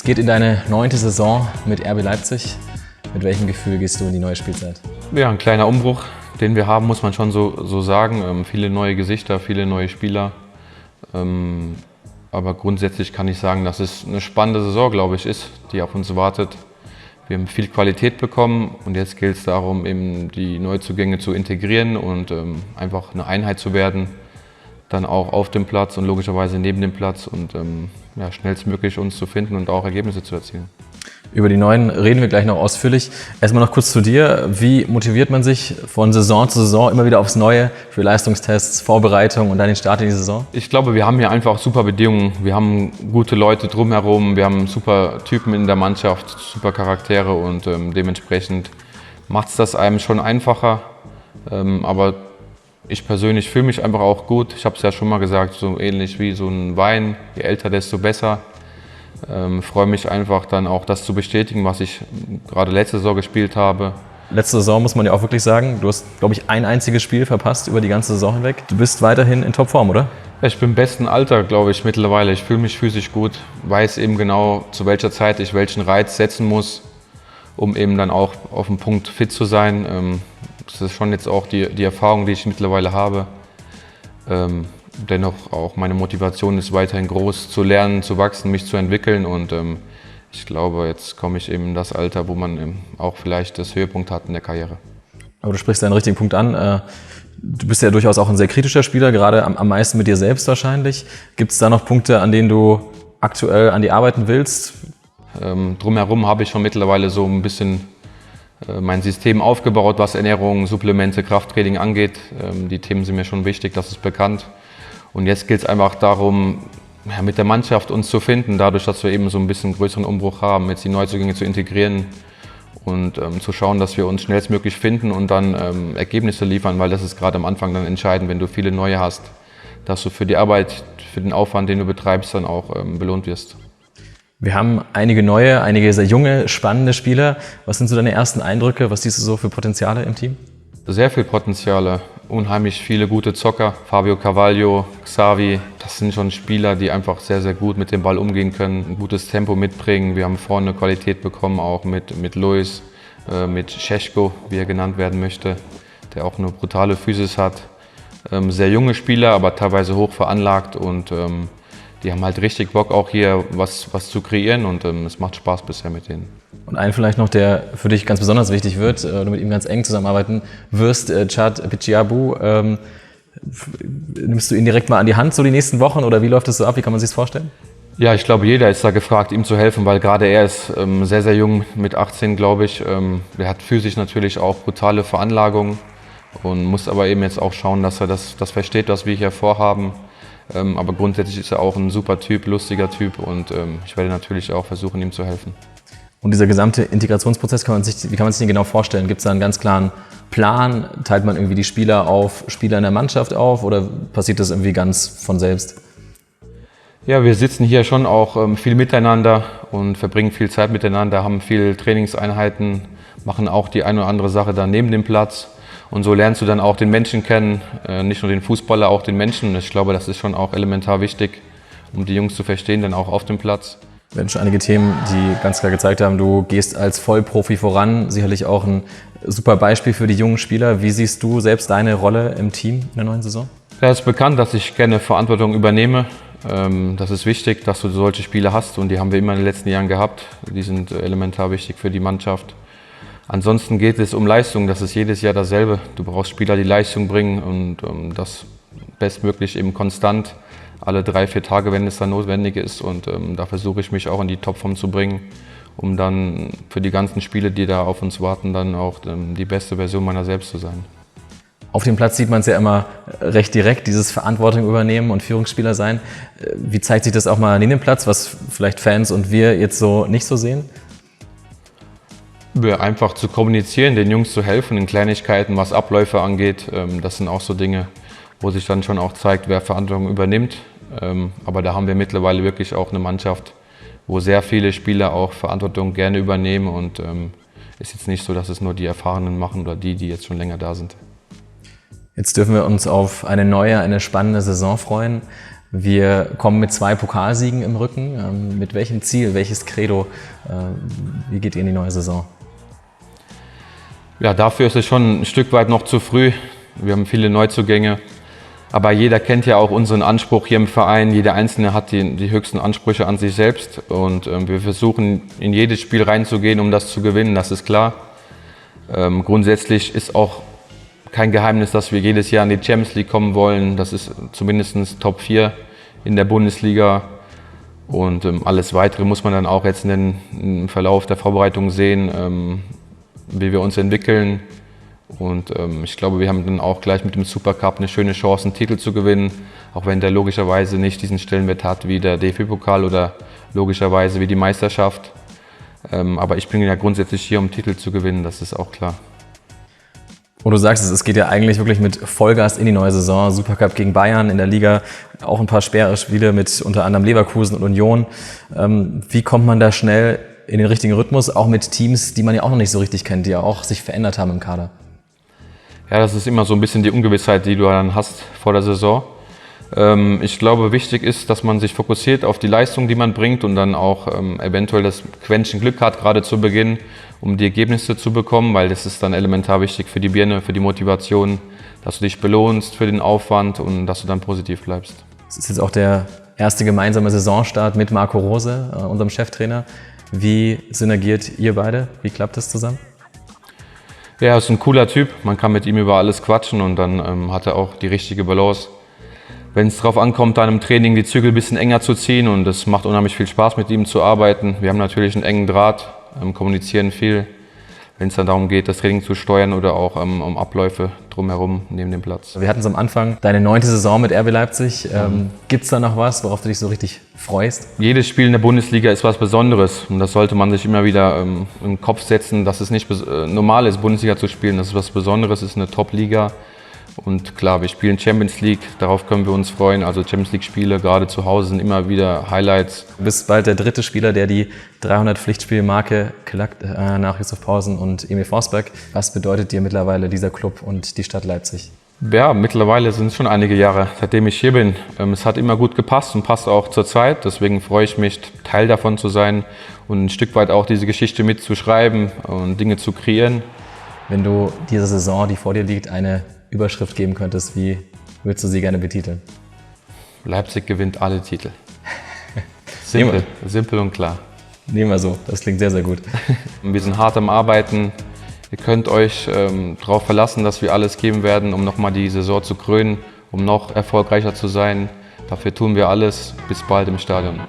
Es geht in deine 9. Saison mit RB Leipzig. Mit welchem Gefühl gehst du in die neue Spielzeit? Ja, ein kleiner Umbruch, den wir haben, muss man schon so sagen. Viele neue Gesichter, viele neue Spieler. Aber grundsätzlich kann ich sagen, dass es eine spannende Saison, glaube ich, ist, die auf uns wartet. Wir haben viel Qualität bekommen und jetzt gilt es darum, eben die Neuzugänge zu integrieren und einfach eine Einheit zu werden. Dann auch auf dem Platz und logischerweise neben dem Platz und schnellstmöglich uns zu finden und auch Ergebnisse zu erzielen. Über die Neuen reden wir gleich noch ausführlich. Erstmal noch kurz zu dir. Wie motiviert man sich von Saison zu Saison immer wieder aufs Neue für Leistungstests, Vorbereitung und dann den Start in die Saison? Ich glaube, wir haben hier einfach super Bedingungen. Wir haben gute Leute drumherum, wir haben super Typen in der Mannschaft, super Charaktere und dementsprechend macht es das einem schon einfacher. Aber ich persönlich fühle mich einfach auch gut. Ich habe es ja schon mal gesagt, so ähnlich wie so ein Wein. Je älter, desto besser. Freue mich einfach dann auch, das zu bestätigen, was ich gerade letzte Saison gespielt habe. Letzte Saison muss man ja auch wirklich sagen, du hast, glaube ich, ein einziges Spiel verpasst über die ganze Saison hinweg. Du bist weiterhin in Topform, oder? Ich bin im besten Alter, glaube ich, mittlerweile. Ich fühle mich physisch gut, weiß eben genau, zu welcher Zeit ich welchen Reiz setzen muss, um eben dann auch auf dem Punkt fit zu sein. Das ist schon jetzt auch die Erfahrung, die ich mittlerweile habe. Dennoch auch meine Motivation ist weiterhin groß, zu lernen, zu wachsen, mich zu entwickeln und ich glaube, jetzt komme ich eben in das Alter, wo man auch vielleicht das Höhepunkt hat in der Karriere. Aber du sprichst einen richtigen Punkt an. Du bist ja durchaus auch ein sehr kritischer Spieler, gerade am meisten mit dir selbst wahrscheinlich. Gibt es da noch Punkte, an denen du aktuell an die arbeiten willst? Drumherum habe ich schon mittlerweile so ein bisschen mein System aufgebaut, was Ernährung, Supplemente, Krafttraining angeht. Die Themen sind mir schon wichtig, das ist bekannt. Und jetzt geht es einfach darum, mit der Mannschaft uns zu finden, dadurch, dass wir eben so ein bisschen größeren Umbruch haben, jetzt die Neuzugänge zu integrieren und zu schauen, dass wir uns schnellstmöglich finden und dann Ergebnisse liefern, weil das ist gerade am Anfang dann entscheidend, wenn du viele neue hast, dass du für die Arbeit, für den Aufwand, den du betreibst, dann auch belohnt wirst. Wir haben einige neue, einige sehr junge, spannende Spieler. Was sind so deine ersten Eindrücke? Was siehst du so für Potenziale im Team? Sehr viel Potenziale, unheimlich viele gute Zocker. Fabio Carvalho, Xavi, das sind schon Spieler, die einfach sehr, sehr gut mit dem Ball umgehen können, ein gutes Tempo mitbringen. Wir haben vorne Qualität bekommen, auch mit Luis, mit Šeško, wie er genannt werden möchte, der auch eine brutale Physis hat. Sehr junge Spieler, aber teilweise hoch veranlagt und die haben halt richtig Bock, auch hier was zu kreieren und es macht Spaß bisher mit denen. Und einen vielleicht noch, der für dich ganz besonders wichtig wird, du mit ihm ganz eng zusammenarbeiten wirst, Chad Pichiabu. Nimmst du ihn direkt mal an die Hand so die nächsten Wochen oder wie läuft das so ab? Wie kann man sich das vorstellen? Ja, ich glaube, jeder ist da gefragt, ihm zu helfen, weil gerade er ist sehr, sehr jung, mit 18, glaube ich. Er hat physisch natürlich auch brutale Veranlagungen und muss aber eben jetzt auch schauen, dass er das versteht, was wir hier vorhaben. Aber grundsätzlich ist er auch ein super Typ, lustiger Typ und ich werde natürlich auch versuchen, ihm zu helfen. Und dieser gesamte Integrationsprozess, wie kann man sich den genau vorstellen? Gibt es da einen ganz klaren Plan? Teilt man irgendwie die Spieler in der Mannschaft auf oder passiert das irgendwie ganz von selbst? Ja, wir sitzen hier schon auch viel miteinander und verbringen viel Zeit miteinander, haben viel Trainingseinheiten, machen auch die eine oder andere Sache da neben dem Platz. Und so lernst du dann auch den Menschen kennen, nicht nur den Fußballer, auch den Menschen. Ich glaube, das ist schon auch elementar wichtig, um die Jungs zu verstehen, dann auch auf dem Platz. Wir hatten schon einige Themen, die ganz klar gezeigt haben, du gehst als Vollprofi voran. Sicherlich auch ein super Beispiel für die jungen Spieler. Wie siehst du selbst deine Rolle im Team in der neuen Saison? Ja, es ist bekannt, dass ich gerne Verantwortung übernehme. Das ist wichtig, dass du solche Spiele hast und die haben wir immer in den letzten Jahren gehabt. Die sind elementar wichtig für die Mannschaft. Ansonsten geht es um Leistung, das ist jedes Jahr dasselbe. Du brauchst Spieler, die Leistung bringen und das bestmöglich eben konstant, alle 3-4 Tage, wenn es dann notwendig ist. Und da versuche ich mich auch in die Topform zu bringen, um dann für die ganzen Spiele, die da auf uns warten, dann auch die beste Version meiner selbst zu sein. Auf dem Platz sieht man es ja immer recht direkt, dieses Verantwortung übernehmen und Führungsspieler sein. Wie zeigt sich das auch mal neben dem Platz, was vielleicht Fans und wir jetzt so nicht so sehen? Einfach zu kommunizieren, den Jungs zu helfen in Kleinigkeiten, was Abläufe angeht. Das sind auch so Dinge, wo sich dann schon auch zeigt, wer Verantwortung übernimmt. Aber da haben wir mittlerweile wirklich auch eine Mannschaft, wo sehr viele Spieler auch Verantwortung gerne übernehmen und ist jetzt nicht so, dass es nur die Erfahrenen machen oder die jetzt schon länger da sind. Jetzt dürfen wir uns auf eine neue, eine spannende Saison freuen. Wir kommen mit 2 Pokalsiegen im Rücken. Mit welchem Ziel, welches Credo, wie geht ihr in die neue Saison? Ja, dafür ist es schon ein Stück weit noch zu früh. Wir haben viele Neuzugänge. Aber jeder kennt ja auch unseren Anspruch hier im Verein. Jeder Einzelne hat die höchsten Ansprüche an sich selbst. Und wir versuchen, in jedes Spiel reinzugehen, um das zu gewinnen, das ist klar. Grundsätzlich ist auch kein Geheimnis, dass wir jedes Jahr in die Champions League kommen wollen. Das ist zumindest Top 4 in der Bundesliga. Und alles Weitere muss man dann auch jetzt im Verlauf der Vorbereitung sehen, wie wir uns entwickeln. Und ich glaube, wir haben dann auch gleich mit dem Supercup eine schöne Chance, einen Titel zu gewinnen, auch wenn der logischerweise nicht diesen Stellenwert hat wie der DFB-Pokal oder logischerweise wie die Meisterschaft. Aber ich bin ja grundsätzlich hier, um Titel zu gewinnen, das ist auch klar. Und du sagst es geht ja eigentlich wirklich mit Vollgas in die neue Saison. Supercup gegen Bayern, in der Liga auch ein paar schwere Spiele mit unter anderem Leverkusen und Union. Wie kommt man da schnell in den richtigen Rhythmus, auch mit Teams, die man ja auch noch nicht so richtig kennt, die ja auch sich verändert haben im Kader? Ja, das ist immer so ein bisschen die Ungewissheit, die du dann hast vor der Saison. Ich glaube, wichtig ist, dass man sich fokussiert auf die Leistung, die man bringt und dann auch eventuell das Quäntchen Glück hat, gerade zu Beginn, um die Ergebnisse zu bekommen, weil das ist dann elementar wichtig für die Birne, für die Motivation, dass du dich belohnst für den Aufwand und dass du dann positiv bleibst. Das ist jetzt auch der erste gemeinsame Saisonstart mit Marco Rose, unserem Cheftrainer. Wie synergiert ihr beide? Wie klappt das zusammen? Ja, er ist ein cooler Typ. Man kann mit ihm über alles quatschen und dann hat er auch die richtige Balance. Wenn es darauf ankommt, dann im Training die Zügel ein bisschen enger zu ziehen und es macht unheimlich viel Spaß, mit ihm zu arbeiten. Wir haben natürlich einen engen Draht, kommunizieren viel, wenn es dann darum geht, das Training zu steuern oder auch um Abläufe drumherum neben dem Platz. Wir hatten es am Anfang, deine 9. Saison mit RB Leipzig. Gibt es da noch was, worauf du dich so richtig freust? Jedes Spiel in der Bundesliga ist was Besonderes und das sollte man sich immer wieder in den Kopf setzen, dass es nicht normal ist, Bundesliga zu spielen. Das ist was Besonderes, es ist eine Top-Liga. Und klar, wir spielen Champions League, darauf können wir uns freuen. Also Champions League-Spiele, gerade zu Hause, sind immer wieder Highlights. Du bist bald der 3. Spieler, der die 300 Pflichtspielmarke knackt, nach Yusuf Pausen und Emil Forsberg. Was bedeutet dir mittlerweile dieser Club und die Stadt Leipzig? Ja, mittlerweile sind es schon einige Jahre, seitdem ich hier bin. Es hat immer gut gepasst und passt auch zur Zeit. Deswegen freue ich mich, Teil davon zu sein und ein Stück weit auch diese Geschichte mitzuschreiben und Dinge zu kreieren. Wenn du diese Saison, die vor dir liegt, eine Überschrift geben könntest, wie würdest du sie gerne betiteln? Leipzig gewinnt alle Titel. Simpel und klar. Nehmen wir so, das klingt sehr, sehr gut. Wir sind hart am Arbeiten. Ihr könnt euch darauf verlassen, dass wir alles geben werden, um nochmal die Saison zu krönen, um noch erfolgreicher zu sein. Dafür tun wir alles. Bis bald im Stadion.